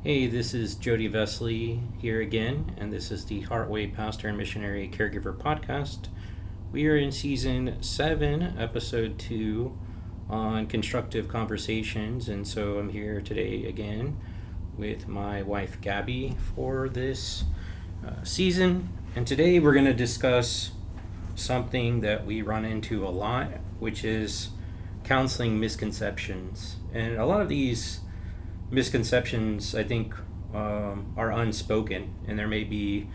Hey, this is Jodie Vesely here again, and this is the Heartway Pastor and Missionary Caregiver Podcast. We are in Season 7, Episode 2 on Constructive Conversations, and so I'm here today again with my wife Gabby for this season. And today we're going to discuss something that we run into a lot, which is counseling misconceptions. And a lot of these misconceptions, I think, are unspoken, and there may be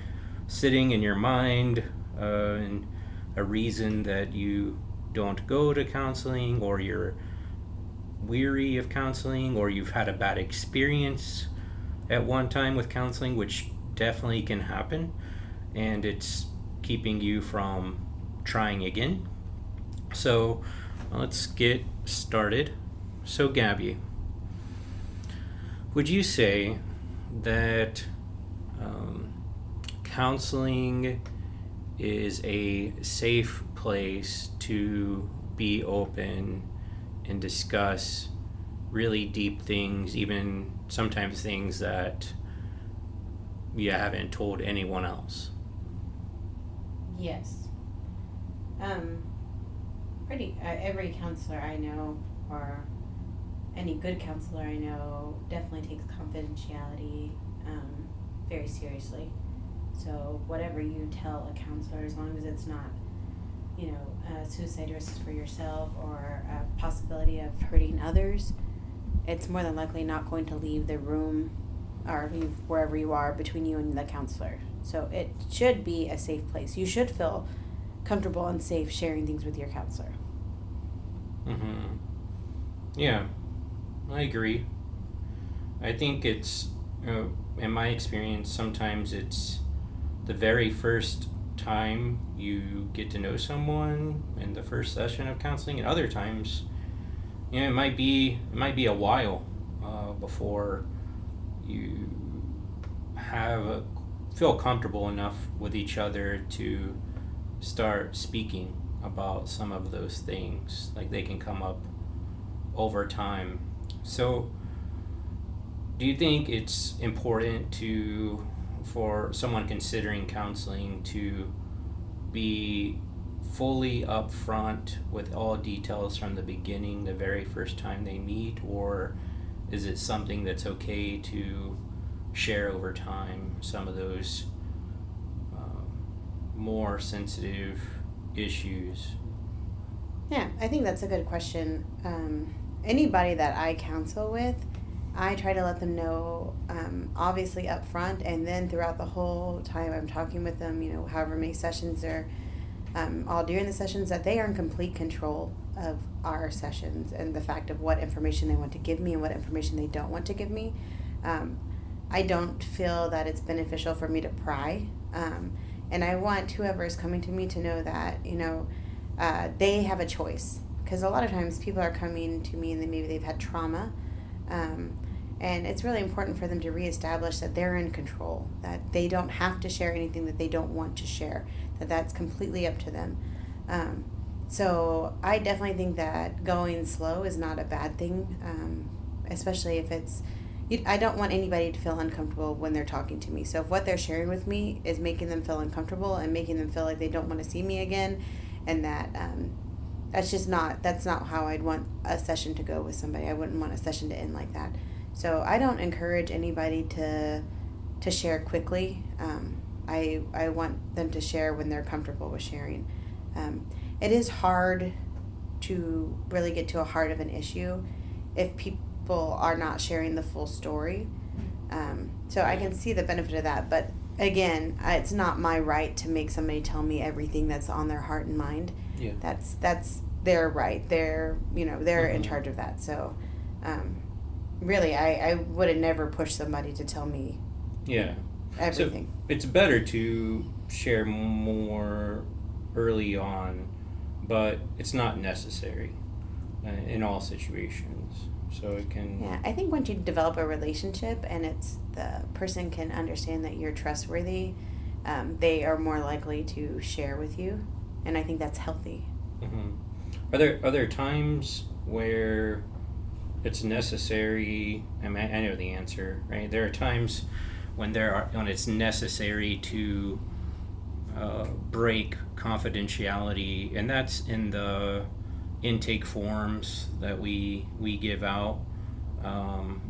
sitting in your mind and a reason that you don't go to counseling, or you're weary of counseling, or you've had a bad experience at one time with counseling, which definitely can happen, and it's keeping you from trying again. So let's get started. So Gabby, would you say that counseling is a safe place to be open and discuss really deep things, even sometimes things that you haven't told anyone else? Yes. Every counselor I know, or any good counselor I know, definitely takes confidentiality very seriously. So whatever you tell a counselor, as long as it's not, suicide risks for yourself or a possibility of hurting others, it's more than likely not going to leave the room or leave wherever you are between you and the counselor. So it should be a safe place. You should feel comfortable and safe sharing things with your counselor. Mm-hmm. Yeah, I agree. I think it's, in my experience, sometimes it's the very first time you get to know someone in the first session of counseling, and other times, it might be a while before you feel comfortable enough with each other to start speaking about some of those things. Like, they can come up over time. So do you think it's important for someone considering counseling to be fully upfront with all details from the beginning, the very first time they meet, or is it something that's okay to share over time some of those more sensitive issues? Yeah, I think that's a good question. Anybody that I counsel with, I try to let them know, obviously up front, and then throughout the whole time I'm talking with them, however many sessions they're all during the sessions, that they are in complete control of our sessions and the fact of what information they want to give me and what information they don't want to give me. I don't feel that it's beneficial for me to pry. And I want whoever is coming to me to know that, they have a choice. Because a lot of times people are coming to me and maybe they've had trauma. And it's really important for them to reestablish that they're in control, that they don't have to share anything that they don't want to share, that that's completely up to them. So I definitely think that going slow is not a bad thing, especially if I don't want anybody to feel uncomfortable when they're talking to me. So if what they're sharing with me is making them feel uncomfortable and making them feel like they don't want to see me again, and that that's not how I'd want a session to go with somebody. I wouldn't want a session to end like that. So I don't encourage anybody to share quickly. I want them to share when they're comfortable with sharing. It is hard to really get to a heart of an issue if people are not sharing the full story. So I can see the benefit of that, but again, it's not my right to make somebody tell me everything that's on their heart and mind. Yeah. That's their right. They're in charge of that. So really, I would have never pushed somebody to tell me everything. So it's better to share more early on, but it's not necessary in all situations. So it can... Yeah, I think once you develop a relationship and the person can understand that you're trustworthy, they are more likely to share with you, and I think that's healthy. Mm-hmm. Are there times where it's necessary. I mean, I know the answer, right? There are times when it's necessary to break confidentiality, and that's in the intake forms that we give out.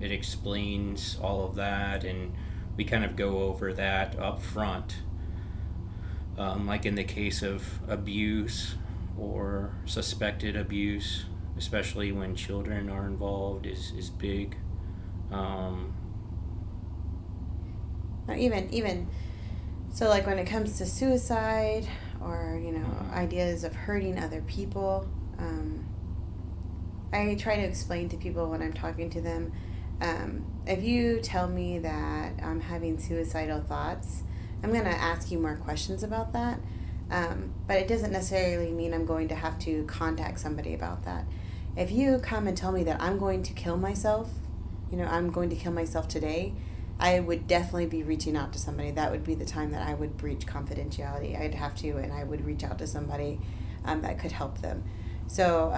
It explains all of that, and we kind of go over that up front. Like in the case of abuse or suspected abuse, especially when children are involved, is big. Even so, like when it comes to suicide or ideas of hurting other people, I try to explain to people when I'm talking to them, if you tell me that I'm having suicidal thoughts, I'm going to ask you more questions about that. But it doesn't necessarily mean I'm going to have to contact somebody about that. If you come and tell me that I'm going to kill myself, I'm going to kill myself today, I would definitely be reaching out to somebody. That would be the time that I would breach confidentiality. I'd have to, and I would reach out to somebody that could help them. So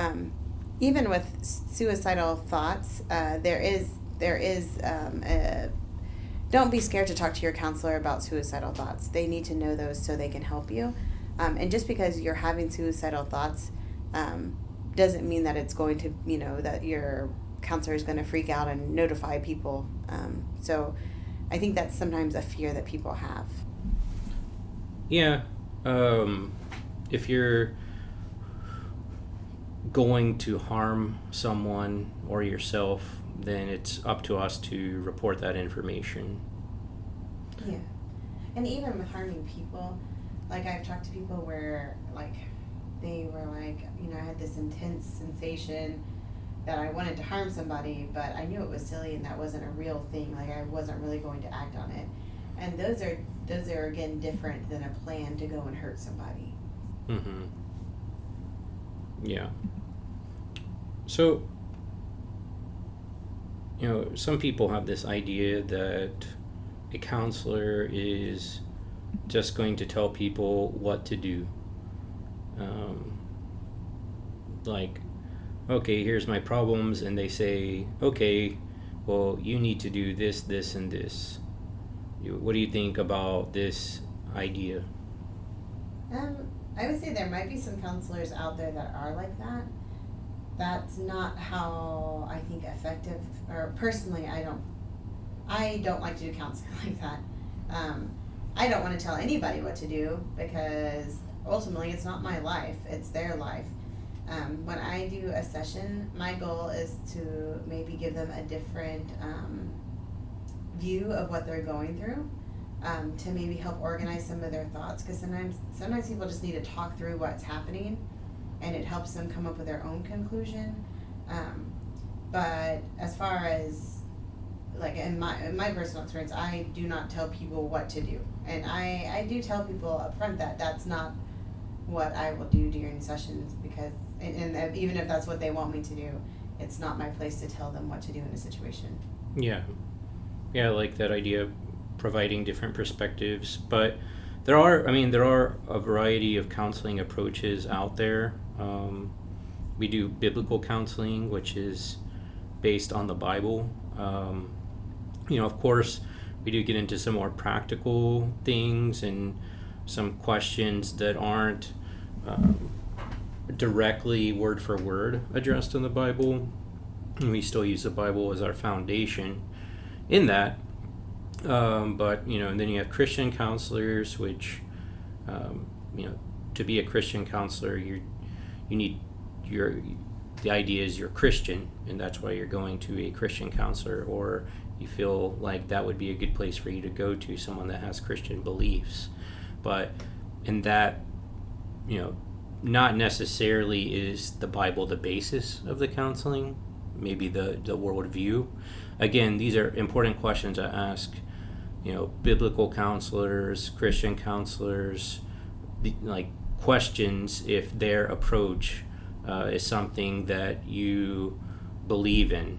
even with suicidal thoughts, don't be scared to talk to your counselor about suicidal thoughts. They need to know those so they can help you. And just because you're having suicidal thoughts doesn't mean that it's going to, that your counselor is going to freak out and notify people. So I think that's sometimes a fear that people have. Yeah. If you're going to harm someone or yourself, then it's up to us to report that information. Yeah. And even with harming people, like I've talked to people where like they were like, I had this intense sensation that I wanted to harm somebody, but I knew it was silly and that wasn't a real thing. Like I wasn't really going to act on it. And those are again different than a plan to go and hurt somebody. Mm-hmm. Yeah. So, some people have this idea that a counselor is just going to tell people what to do. Like, okay, here's my problems, and they say, okay, well, you need to do this, this, and this. What do you think about this idea? I would say there might be some counselors out there that are like that. That's not how I think effective, or personally, I don't like to do counseling like that. I don't want to tell anybody what to do because ultimately it's not my life, it's their life. When I do a session, my goal is to maybe give them a different view of what they're going through, to maybe help organize some of their thoughts, because sometimes people just need to talk through what's happening and it helps them come up with their own conclusion. But as far as like in my personal experience, I do not tell people what to do, and I do tell people up front that that's not what I will do during sessions, because and even if that's what they want me to do, it's not my place to tell them what to do in a situation. Yeah, I like that idea of providing different perspectives, but there are a variety of counseling approaches out there. We do biblical counseling, which is based on the Bible. Of course, we do get into some more practical things and some questions that aren't directly word for word addressed in the Bible. And we still use the Bible as our foundation in that. But and then you have Christian counselors, which to be a Christian counselor, the idea is you're Christian, and that's why you're going to a Christian counselor, or you feel like that would be a good place for you to go to, someone that has Christian beliefs. But in that, not necessarily is the Bible the basis of the counseling, maybe the worldview. Again, these are important questions to ask, biblical counselors, Christian counselors, like questions if their approach is something that you believe in.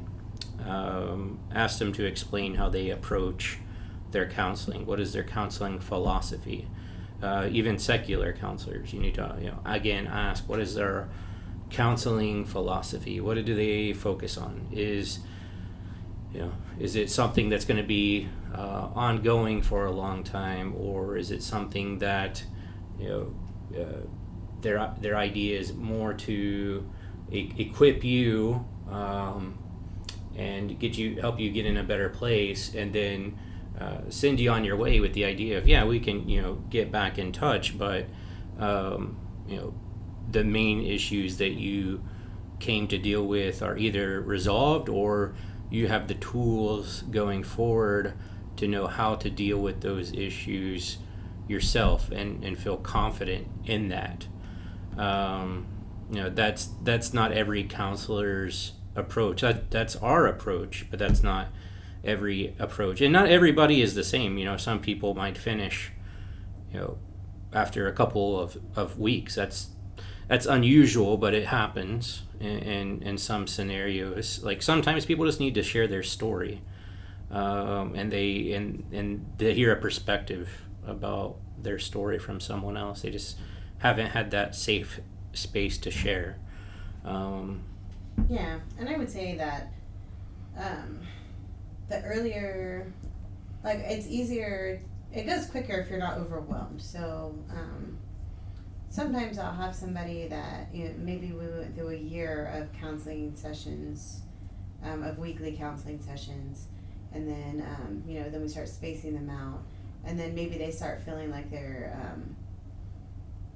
Ask them to explain how they approach their counseling. What is their counseling philosophy? Even secular counselors, you need to again ask, what is their counseling philosophy? What do they focus on? Is it something that's going to be ongoing for a long time, or is it something that their idea is more to equip you and help you get in a better place, and then send you on your way with the idea of we can get back in touch, but the main issues that you came to deal with are either resolved, or you have the tools going forward to know how to deal with those issues yourself and feel confident in that. That's not every counselor's approach. That's our approach, but that's not every approach, and not everybody is the same. Some people might finish after a couple of weeks. That's unusual, but it happens in some scenarios. Like sometimes people just need to share their story, and they hear a perspective about their story from someone else. They just haven't had that safe space to share. Yeah, and I would say that the earlier, it's easier, it goes quicker if you're not overwhelmed. So sometimes I'll have somebody that maybe we went through a year of counseling sessions, of weekly counseling sessions, and then then we start spacing them out, and then maybe they start feeling like they're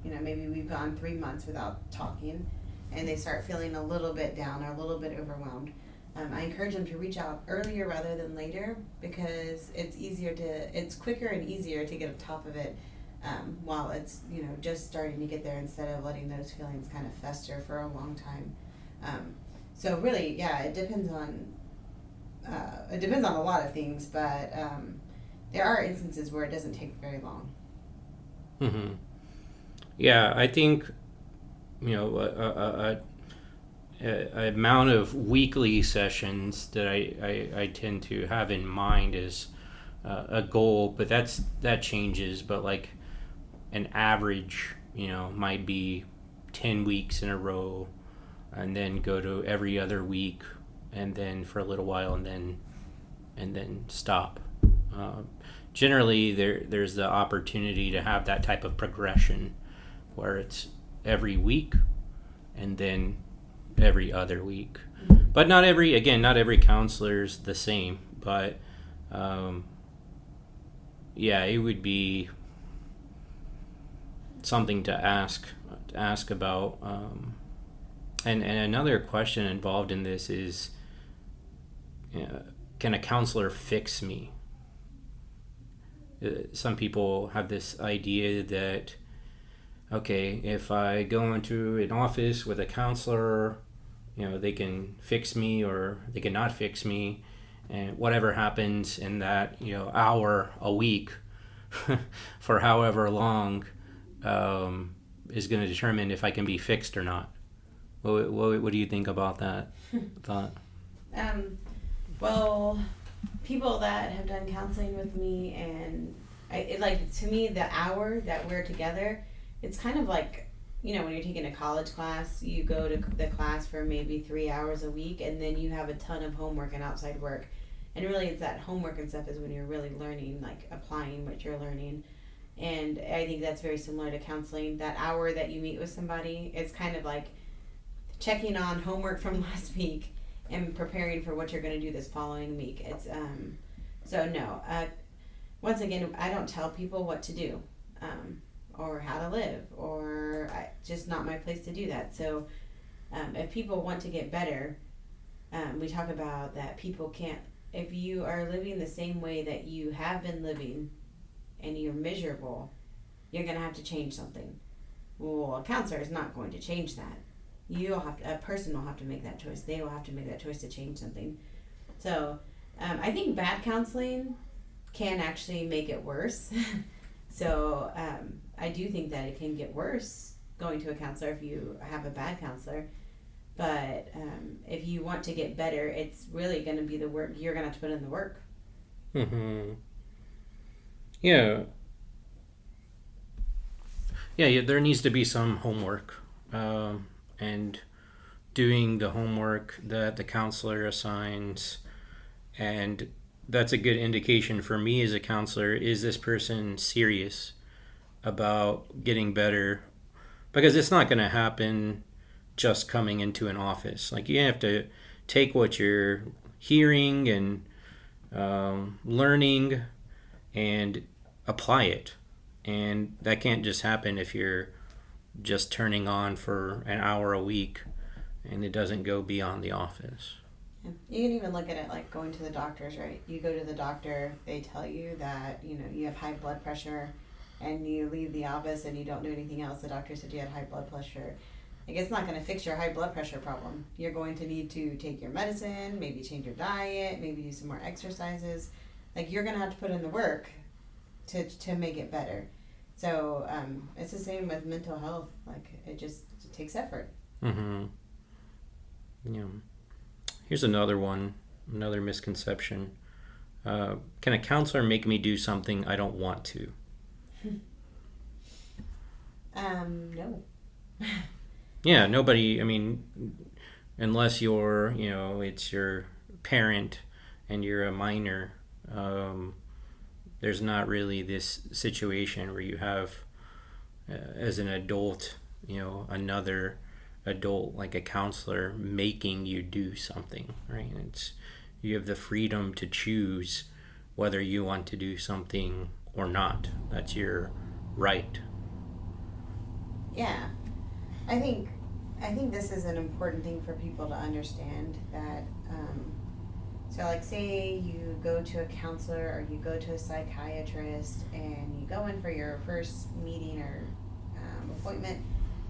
maybe we've gone 3 months without talking, and they start feeling a little bit down or a little bit overwhelmed. I encourage them to reach out earlier rather than later, because it's quicker and easier to get on top of it while it's just starting to get there, instead of letting those feelings kind of fester for a long time. So really, it depends on a lot of things, but there are instances where it doesn't take very long. Mm-hmm. Yeah, I think a amount of weekly sessions that I tend to have in mind is a goal, but that changes. But like an average, might be 10 weeks in a row, and then go to every other week, and then for a little while, and then stop. Generally, there's the opportunity to have that type of progression, where it's every week, and then every other week. But not every counselor's the same. But it would be something to ask about. And another question involved in this is, can a counselor fix me? Some people have this idea that, okay, if I go into an office with a counselor, they can fix me or they can not fix me, and whatever happens in that hour a week for however long is going to determine if I can be fixed or not. What do you think about that thought? Well, people that have done counseling with me, and to me, the hour that we're together, it's kind of like, when you're taking a college class, you go to the class for maybe 3 hours a week, and then you have a ton of homework and outside work. And really, it's that homework and stuff is when you're really learning, applying what you're learning. And I think that's very similar to counseling. That hour that you meet with somebody, it's kind of like checking on homework from last week and preparing for what you're going to do this following week. It's once again, I don't tell people what to do. Or how to live, or just not my place to do that. So if people want to get better, we talk about that people can't, if you are living the same way that you have been living and you're miserable, you're going to have to change something. Well, a counselor is not going to change that. A person will have to make that choice. They will have to make that choice to change something. So I think bad counseling can actually make it worse. So I do think that it can get worse going to a counselor if you have a bad counselor. But if you want to get better, it's really going to be the work. You're going to have to put in the work. Mm-hmm. Yeah. Yeah, there needs to be some homework. And doing the homework that the counselor assigns, and that's a good indication for me as a counselor. Is this person serious about getting better? Because it's not going to happen just coming into an office. Like, you have to take what you're hearing and learning and apply it. And that can't just happen if you're just turning on for an hour a week and it doesn't go beyond the office. Yeah. You can even look at it like going to the doctors, right? You go to the doctor, they tell you that, you have high blood pressure, and you leave the office and you don't do anything else. The doctor said you had high blood pressure. Like, it's not going to fix your high blood pressure problem. You're going to need to take your medicine, maybe change your diet, maybe do some more exercises. Like, you're going to have to put in the work to make it better. So it's the same with mental health. Like, it takes effort. Mm-hmm. Yeah. Here's another one, another misconception. Can a counselor make me do something I don't want to? No. Yeah, nobody, unless you're, it's your parent and you're a minor, there's not really this situation where you have, as an adult, another adult, like a counselor, making you do something, right? You have the freedom to choose whether you want to do something or not. That's your right. Yeah. I think this is an important thing for people to understand, that so, like, say you go to a counselor or you go to a psychiatrist and you go in for your first meeting or appointment,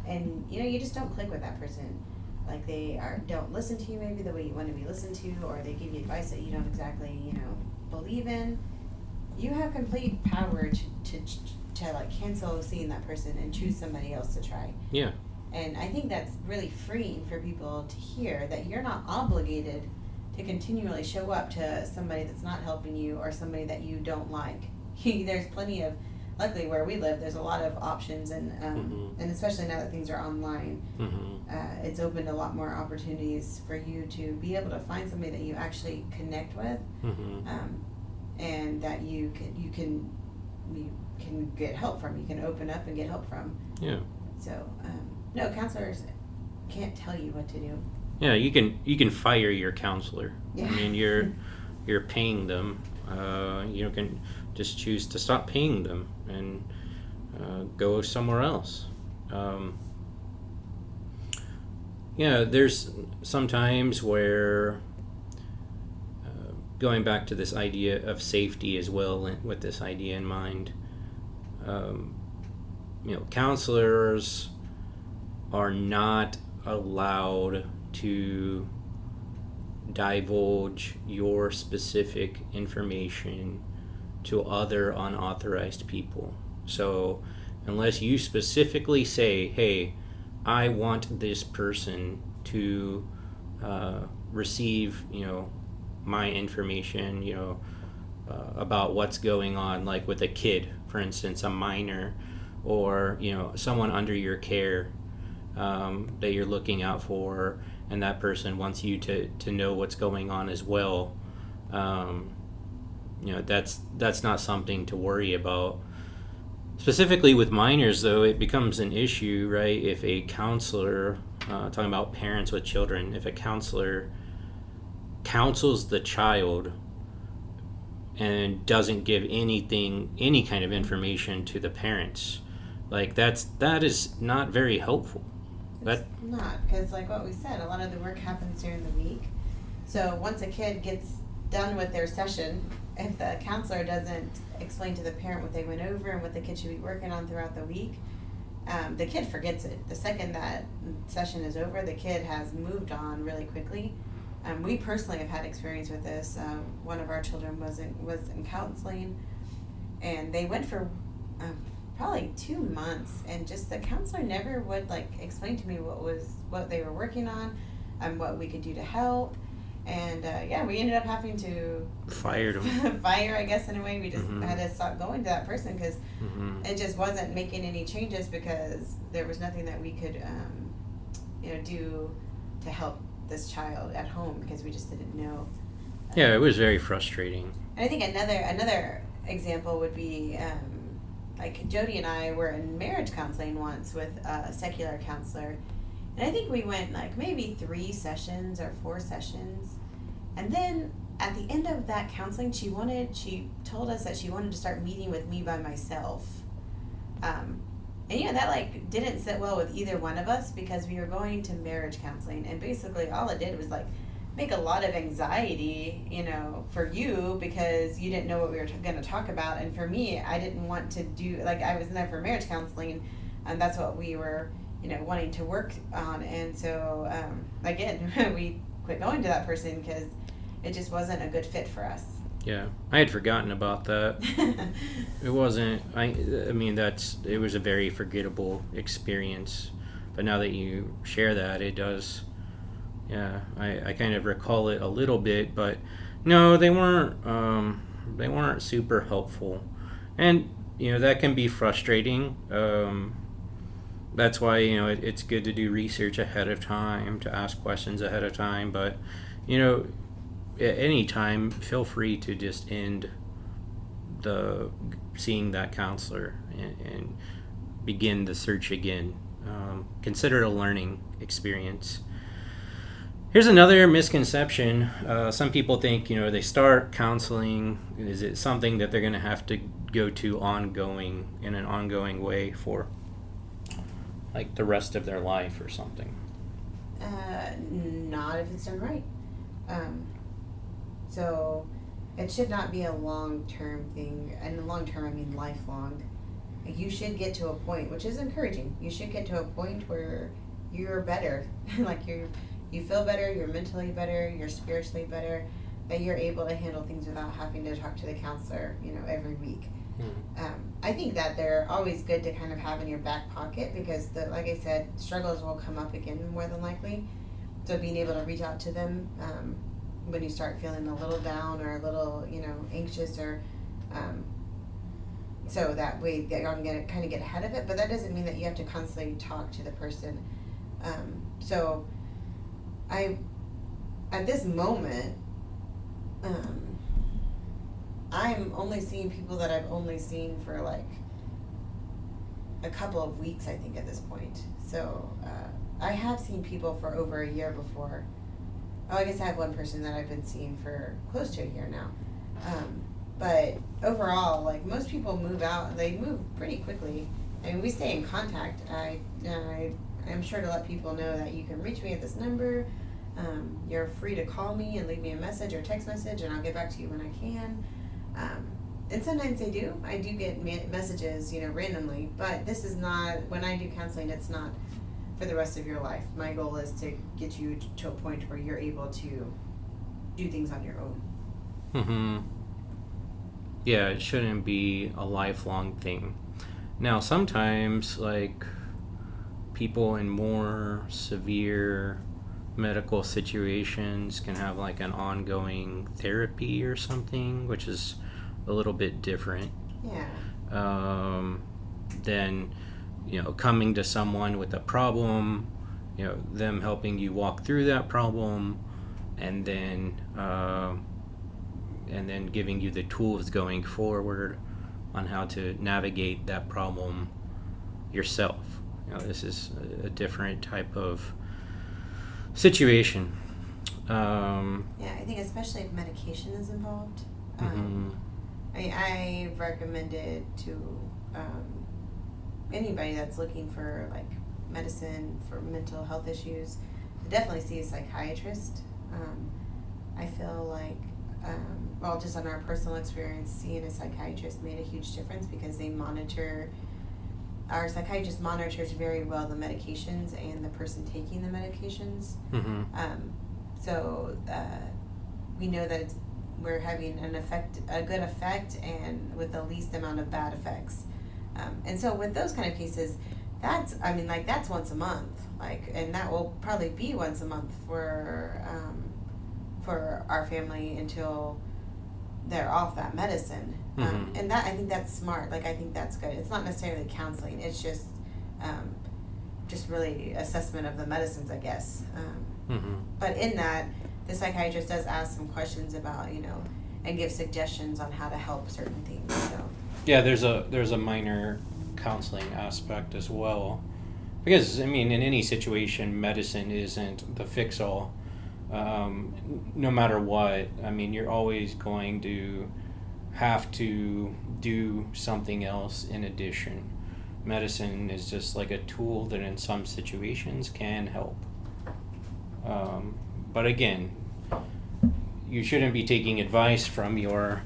and you just don't click with that person. Like, they don't listen to you maybe the way you want to be listened to, or they give you advice that you don't exactly believe in. You have complete power to like cancel seeing that person and choose somebody else to try. Yeah. And I think that's really freeing for people to hear, that you're not obligated to continually show up to somebody that's not helping you or somebody that you don't like. There's plenty of, luckily where we live, there's a lot of options, and and especially now that things are online, it's opened a lot more opportunities for you to be able to find somebody that you actually connect with, and that you can get help from. You can open up and get help from. Yeah. So no, counselors can't tell you what to do. Yeah, you can fire your counselor. Yeah. You're paying them. You can just choose to stop paying them and go somewhere else. There's some times where, going back to this idea of safety as well, with this idea in mind, counselors are not allowed to divulge your specific information to other unauthorized people. So unless you specifically say, hey, I want this person to receive my information about what's going on, like with a kid, for instance, a minor, or someone under your care that you're looking out for, and that person wants you to know what's going on as well. That's not something to worry about. Specifically with minors, though, it becomes an issue, right? If a counselor, talking about parents with children, if a counselor counsels the child and doesn't give any kind of information to the parents, like that is not very helpful. It's not, because like what we said, a lot of the work happens during the week. So once a kid gets done with their session, if the counselor doesn't explain to the parent what they went over and what the kid should be working on throughout the week, the kid forgets it. The second that session is over, the kid has moved on really quickly. We personally have had experience with this. One of our children was in counseling, and they went for probably 2 months, and just the counselor never would explain to me what they were working on and what we could do to help. And we ended up having to fire them. I guess, in a way. We just had to stop going to that person because it just wasn't making any changes, because there was nothing that we could do to help this child at home because we just didn't know. Yeah, it was very frustrating. And I think another example would be like Jodie and I were in marriage counseling once with a secular counselor, and I think we went like maybe 3 sessions or 4 sessions, and then at the end of that counseling, she told us that she wanted to start meeting with me by myself. And that like didn't sit well with either one of us because we were going to marriage counseling, and basically all it did was like make a lot of anxiety, for you because you didn't know what we were going to talk about, and for me, I didn't want to do like I was in there for marriage counseling, and that's what we were, wanting to work on, and so again, we quit going to that person because it just wasn't a good fit for us. Yeah, I had forgotten about that. It wasn't. I mean, it was a very forgettable experience. But now that you share that, it does. Yeah, I kind of recall it a little bit, but no, they weren't. They weren't super helpful, and that can be frustrating. That's why it's good to do research ahead of time, to ask questions ahead of time. But at any time, feel free to just end seeing that counselor and begin the search again. Consider it a learning experience. Here's another misconception. Some people think, they start counseling. Is it something that they're going to have to go to in an ongoing way for like the rest of their life or something? Not if it's done right. So it should not be a long-term thing. And long-term, I mean lifelong. You should get to a point, which is encouraging. You should get to a point where you're better. Like you feel better, you're mentally better, you're spiritually better, that you're able to handle things without having to talk to the counselor, every week. I think that they're always good to kind of have in your back pocket because, like I said, struggles will come up again more than likely. So being able to reach out to them when you start feeling a little down or a little, anxious or so that way you're going to kind of get ahead of it. But that doesn't mean that you have to constantly talk to the person. So at this moment, I'm only seeing people that I've only seen for like a couple of weeks, I think, at this point. So I have seen people for over a year before. Oh, I guess I have one person that I've been seeing for close to a year now. But overall, like most people move out, they move pretty quickly. I mean, we stay in contact. I'm sure to let people know that you can reach me at this number. You're free to call me and leave me a message or text message, and I'll get back to you when I can. And sometimes I do get messages, randomly. But this is not, when I do counseling, it's not for the rest of your life. My goal is to get you to a point where you're able to do things on your own. Mm-hmm. Yeah, it shouldn't be a lifelong thing. Now, sometimes, like, people in more severe medical situations can have, like, an ongoing therapy or something, which is a little bit different. Yeah. Than, coming to someone with a problem, them helping you walk through that problem, and then giving you the tools going forward on how to navigate that problem yourself. This is a different type of situation. Yeah, I think especially if medication is involved. I've recommended to anybody that's looking for like medicine for mental health issues to definitely see a psychiatrist. I feel like just on our personal experience, seeing a psychiatrist made a huge difference because our psychiatrist monitors very well the medications and the person taking the medications. So we know that we're having a good effect, and with the least amount of bad effects. And so with those kind of cases, that's once a month, and that will probably be once a month for our family until they're off that medicine. And that, I think that's smart. I think that's good. It's not necessarily counseling. It's just really assessment of the medicines, I guess. But in that, the psychiatrist does ask some questions about, and give suggestions on how to help certain things. So Yeah, there's a minor counseling aspect as well, because in any situation, medicine isn't the fix all. No matter what, you're always going to have to do something else in addition. Medicine is just like a tool that in some situations can help. But again, you shouldn't be taking advice from your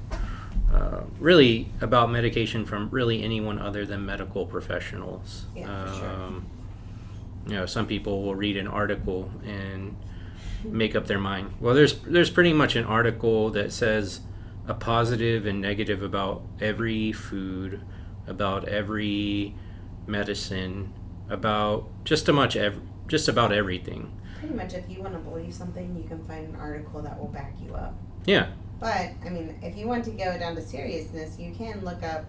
really about medication from really anyone other than medical professionals. Yeah, for sure. Some people will read an article and make up their mind. Well, there's pretty much an article that says a positive and negative about every food, about every medicine, about just about everything. Pretty much, if you want to believe something, you can find an article that will back you up. Yeah. But if you want to go down to seriousness, you can look up,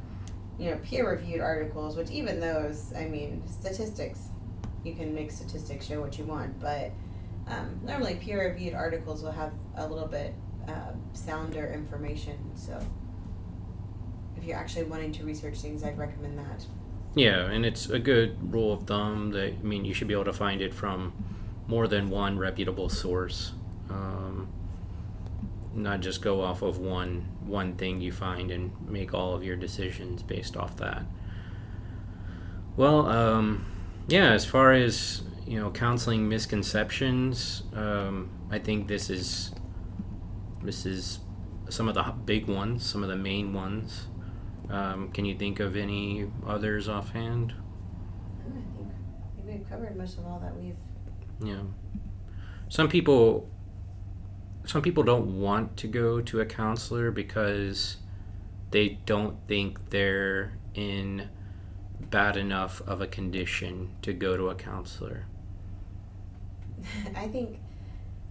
peer-reviewed articles. Which even those, statistics, you can make statistics show what you want. But normally, peer-reviewed articles will have a little bit sounder information. So if you're actually wanting to research things, I'd recommend that. Yeah, and it's a good rule of thumb that you should be able to find it from more than one reputable source. Not just go off of one thing you find and make all of your decisions based off that. Well, as far as counseling misconceptions, I think this is some of the big ones, some of the main ones. Can you think of any others offhand? I think we've covered most of all that we've. Yeah. Some people don't want to go to a counselor because they don't think they're in bad enough of a condition to go to a counselor. I think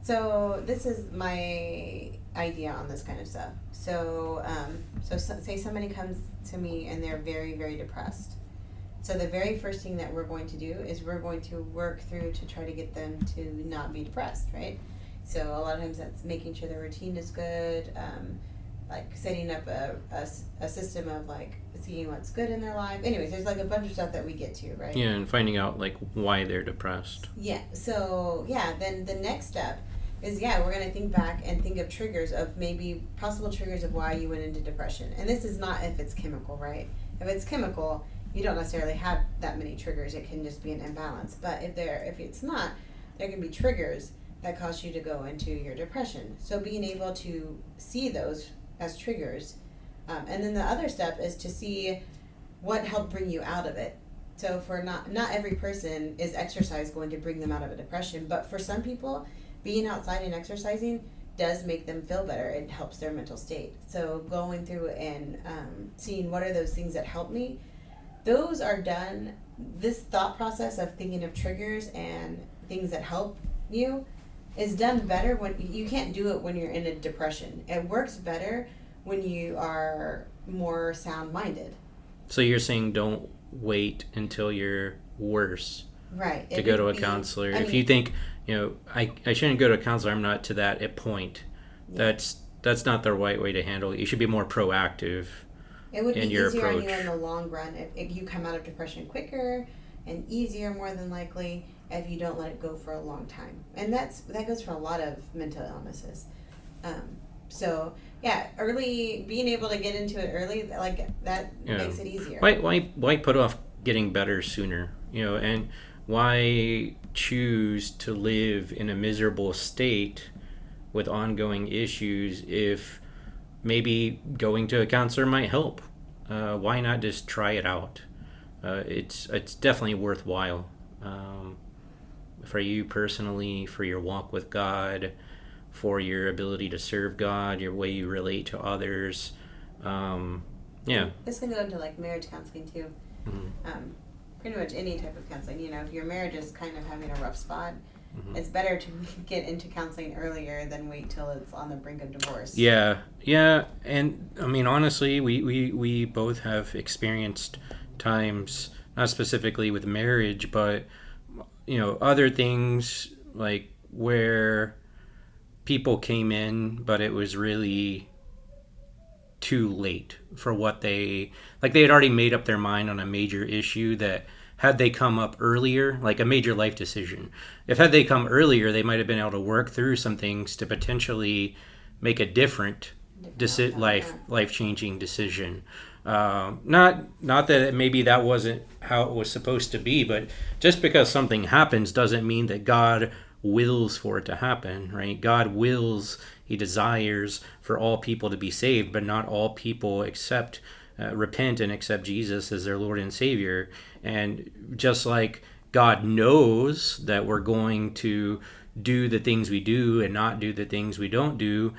so. This is my idea on this kind of stuff. So say somebody comes to me and they're very, very depressed. So the very first thing that we're going to do is we're going to work through to try to get them to not be depressed, right? So a lot of times that's making sure their routine is good, like setting up a system of like seeing what's good in their life. Anyways, there's like a bunch of stuff that we get to, right? Yeah, and finding out like why they're depressed. Yeah. So then the next step is we're gonna think back and think of triggers of maybe possible triggers of why you went into depression. And this is not if it's chemical, right? If it's chemical, you don't necessarily have that many triggers. It can just be an imbalance. But if it's not, there can be triggers that cause you to go into your depression. So being able to see those as triggers. And then the other step is to see what helped bring you out of it. So for not every person is exercise going to bring them out of a depression, but for some people, being outside and exercising does make them feel better. It helps their mental state. So going through and seeing what are those things that help me, those are done. This thought process of thinking of triggers and things that help you is done better when you can't do it when you're in a depression. It works better when you are more sound-minded. So you're saying don't wait until you're worse, right, to go to a counselor. If you think I shouldn't go to a counselor, I'm not to that point. Yeah. That's not the right way to handle it. You should be more proactive. It would be easier approach. On you in the long run if you come out of depression quicker and easier, more than likely, if you don't let it go for a long time. And that goes for a lot of mental illnesses. Early, being able to get into it early, like that makes it easier. Why put off getting better sooner? And why choose to live in a miserable state with ongoing issues if maybe going to a counselor might help? Why not just try it out? It's definitely worthwhile for you personally, for your walk with God, for your ability to serve God, your way you relate to others. This can go into like marriage counseling too. Mm-hmm. Pretty much any type of counseling. If your marriage is kind of having a rough spot, mm-hmm. It's better to get into counseling earlier than wait till it's on the brink of divorce. Yeah, and honestly, we both have experienced times, not specifically with marriage, but other things like where people came in, but it was really too late for what they had already made up their mind on a major issue that had they come up earlier, like a major life decision, if had they come earlier, they might have been able to work through some things to potentially make a different life changing decision. Not that maybe that wasn't how it was supposed to be, but just because something happens doesn't mean that God wills for it to happen, right? God wills, he desires for all people to be saved, but not all people repent and accept Jesus as their Lord and Savior. And just like God knows that we're going to do the things we do and not do the things we don't do,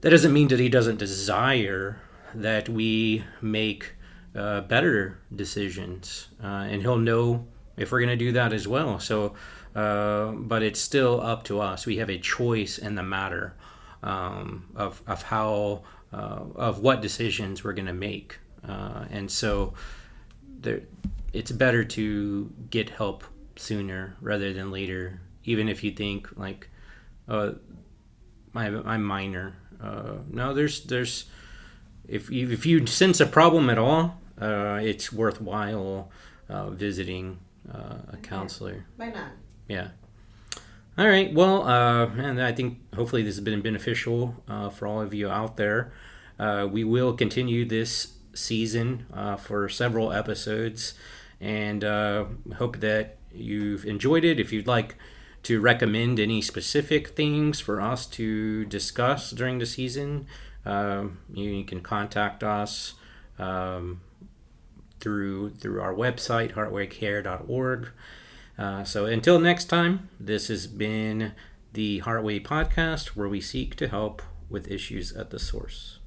that doesn't mean that he doesn't desire that we make better decisions. And he'll know if we're going to do that as well. So, but it's still up to us. We have a choice in the matter of how of what decisions we're going to make. And so it's better to get help sooner rather than later, even if you think like, I'm minor. No, there's if you sense a problem at all, it's worthwhile visiting a counselor. Why not? Yeah. All right. Well, and I think hopefully this has been beneficial for all of you out there. We will continue this season for several episodes, and hope that you've enjoyed it. If you'd like to recommend any specific things for us to discuss during the season, you can contact us through our website, heartwaycare.org. So until next time, this has been the Heartway Podcast, where we seek to help with issues at the source.